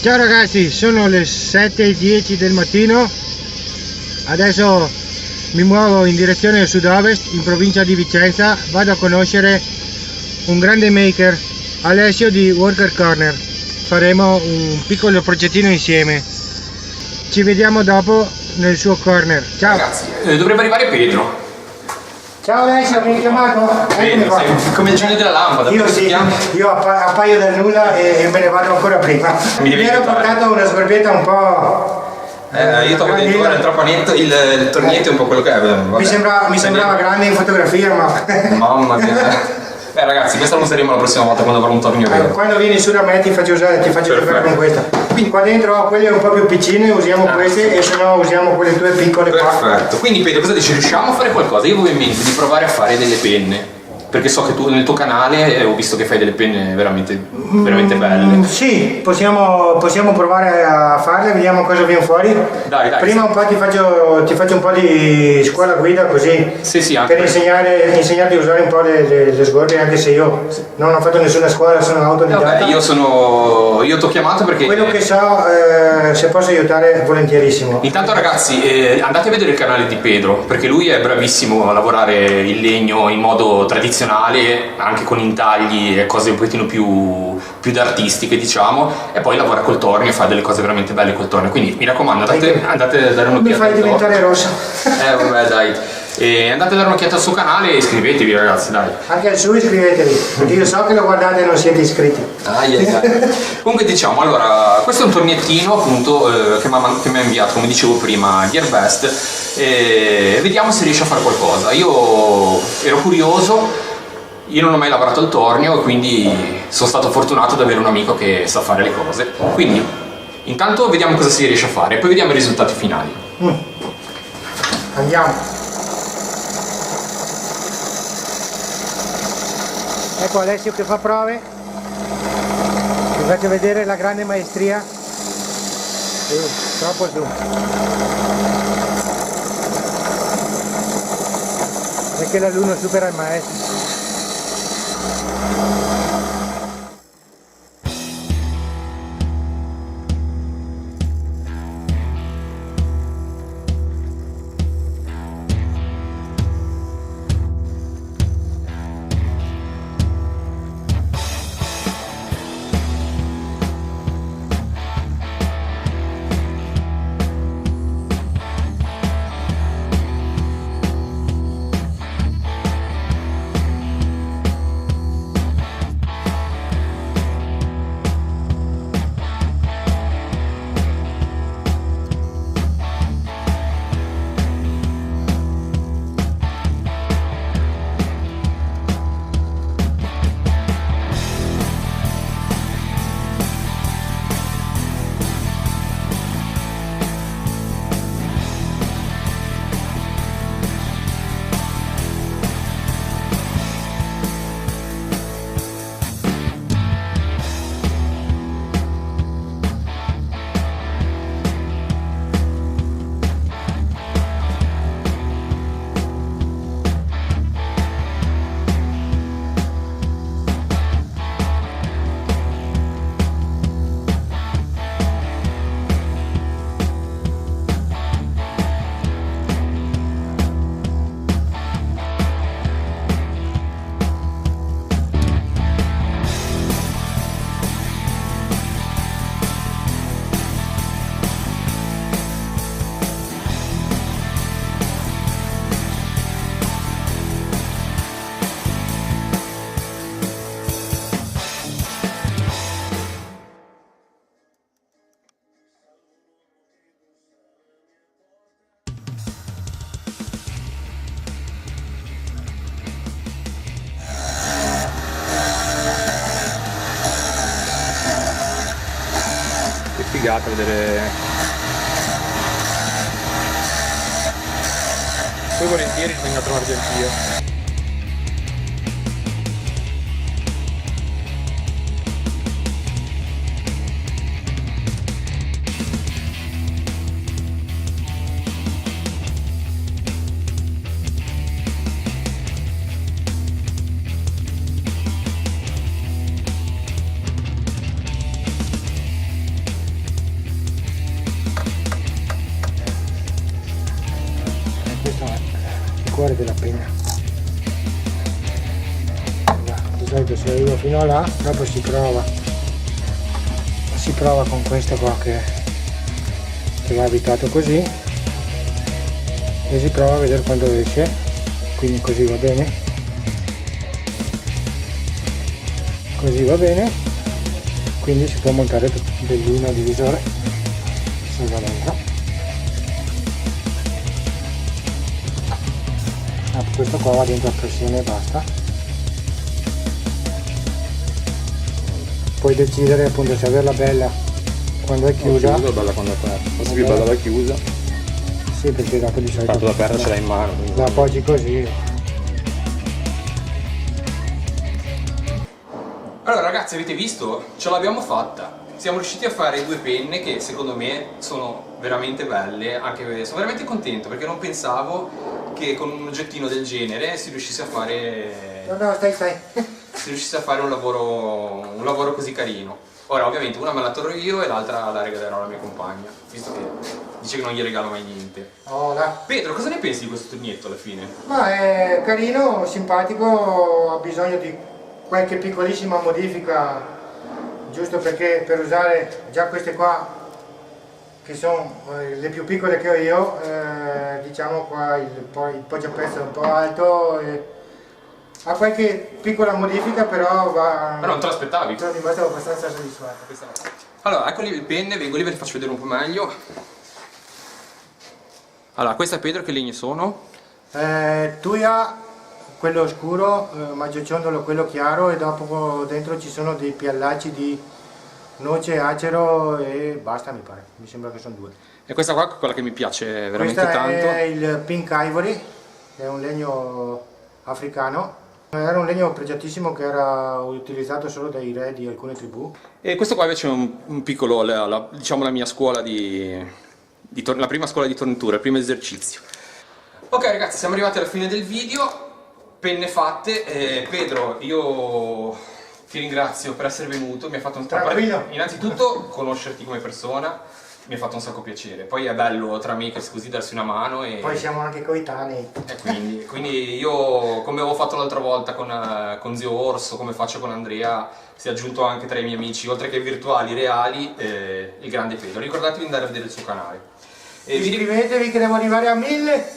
Ciao ragazzi, sono le 7:10 del mattino. Adesso mi muovo in direzione sud-ovest, in provincia di Vicenza. Vado a conoscere un grande maker, Alessio di Worker Corner. Faremo un piccolo progettino insieme. Ci vediamo dopo nel suo corner. Ciao ragazzi, dovrebbe arrivare Pedro. Ciao Alessio, mi hai chiamato? Pedro, sei come il genio della lampada. Io sì, io appaio dal nulla e me ne vado ancora prima. Mi ero portato una scorbetta un po'... io trovo dentro il trapanetto, il tornietto è un po' quello che è. Mi sembrava grande in fotografia, ma... Mamma mia. Ragazzi, questa lo useremo la prossima volta quando avrò un tornio vero. Quando vieni su da me ti faccio giocare con questa. Quindi qua dentro ho quelle un po' più piccine, usiamo queste, e se no usiamo quelle tue piccole qua. Perfetto. Quindi Pedro, cosa dici? Riusciamo a fare qualcosa? Io avevo in mente di provare a fare delle penne. Perché so che tu nel tuo canale ho visto che fai delle penne veramente belle. Sì, possiamo provare a farle, vediamo cosa viene fuori. Dai. Prima un po' ti faccio un po' di scuola guida così. Sì, per insegnarti a usare un po' le sgorbie, anche se io non ho fatto nessuna scuola, sono autodidatta. Io ti ho chiamato perché... Quello che so, se posso aiutare, volentierissimo. Intanto ragazzi, andate a vedere il canale di Pedro, perché lui è bravissimo a lavorare il legno in modo tradizionale, anche con intagli e cose un pochettino più artistiche, diciamo, e poi lavora col tornio e fa delle cose veramente belle col tornio. Quindi mi raccomando, andate a dare un'occhiata. Mi fai diventare rossa. Vabbè, dai. E andate a dare un'occhiata al suo canale e iscrivetevi, ragazzi, dai. Anche al suo iscrivetevi, perché io so che lo guardate e non siete iscritti. Comunque diciamo, allora, questo è un torniettino appunto che mi ha inviato, come dicevo prima, Gearbest, e vediamo se riesce a fare qualcosa. Io ero curioso, io non ho mai lavorato al tornio e quindi sono stato fortunato ad avere un amico che sa fare le cose. Quindi intanto vediamo cosa si riesce a fare e poi vediamo i risultati finali. Andiamo. Ecco Alessio che fa prove, vi faccio vedere la grande maestria. Troppo su. Perché l'alunno supera il maestro. Figata vedere. Poi volentieri ci vengo a trovarti anch'io. cuore della penna. Di solito se arrivo fino a là, dopo si prova con questo qua che va avvitato così e si prova a vedere quando esce, quindi così va bene, così va bene, quindi si può montare il bellino divisore se va dentro. Questo qua va dentro a pressione e basta. Puoi decidere appunto se averla bella quando è chiusa. Bella quando è aperta, forse più bella da chiusa. Sì, perché dopo di solito Tanto da aperta ce l'hai in mano. la appoggi così. Allora ragazzi, avete visto? Ce l'abbiamo fatta. Siamo riusciti a fare due penne che secondo me sono veramente belle, anche sono veramente contento perché non pensavo che con un oggettino del genere si riuscisse a fare No, stai. si riuscisse a fare un lavoro così carino. Ora ovviamente una me la torno io e l'altra la regalerò alla mia compagna, visto che dice che non gli regalo mai niente. Oh, là. Pedro, cosa ne pensi di questo tornietto alla fine? Ma è carino, simpatico, ha bisogno di qualche piccolissima modifica, giusto perché per usare già queste qua che sono le più piccole che ho io, diciamo qua il poggiapezzo è un po' alto, ha qualche piccola modifica, però va. Ma non te l'aspettavi? Sono rimasto abbastanza soddisfatto. Allora, eccoli le penne, vengo lì ve le faccio vedere un po' meglio. Allora, questa Pedro che legni sono? Tuia, quello scuro, maggiociondolo quello chiaro, e dopo dentro ci sono dei piallacci di noce, acero e basta, mi pare, mi sembra che sono due. E questa qua è quella che mi piace veramente Questa tanto. è il Pink Ivory, che è un legno africano. Era un legno pregiatissimo che era utilizzato solo dai re di alcune tribù. E questo qua invece è un piccolo, diciamo la mia scuola la prima scuola di tornitura, il primo esercizio. Ok ragazzi, siamo arrivati alla fine del video, penne fatte. Pedro, io ti ringrazio per essere venuto, mi ha fatto un Tranquillo. Innanzitutto conoscerti come persona mi ha fatto un sacco piacere, poi è bello tra amici così darsi una mano e Poi siamo anche coetanei. quindi io, come avevo fatto l'altra volta con Zio Orso, come faccio con Andrea, si è aggiunto anche tra i miei amici, oltre che virtuali, reali, il grande Pedro. Ricordatevi di andare a vedere il suo canale. Iscrivetevi che devo arrivare a 1000.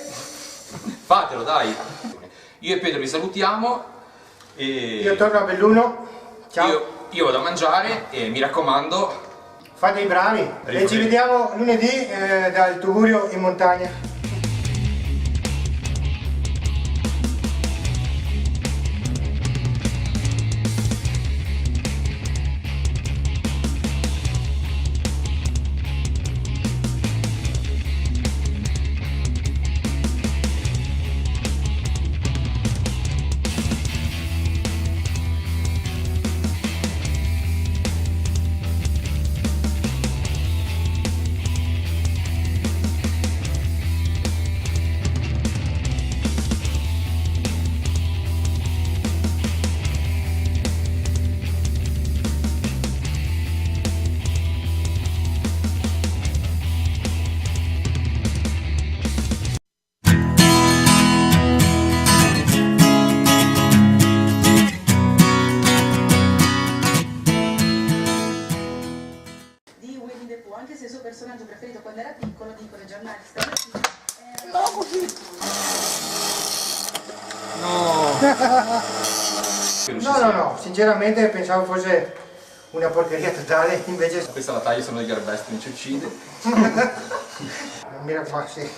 Fatelo, dai! Io e Pedro vi salutiamo. E Io torno a Belluno. Ciao. Io vado a mangiare e mi raccomando, Fate i bravi. E ci vediamo lunedì dal Tugurio in montagna. Anche se il suo personaggio preferito quando era piccolo, dicono i giornali stamattina. No, così. No, sinceramente pensavo fosse una porcheria totale, invece. Questa è la taglia, sono degli Garbesti, non ci uccide. Mi raccomando, sì.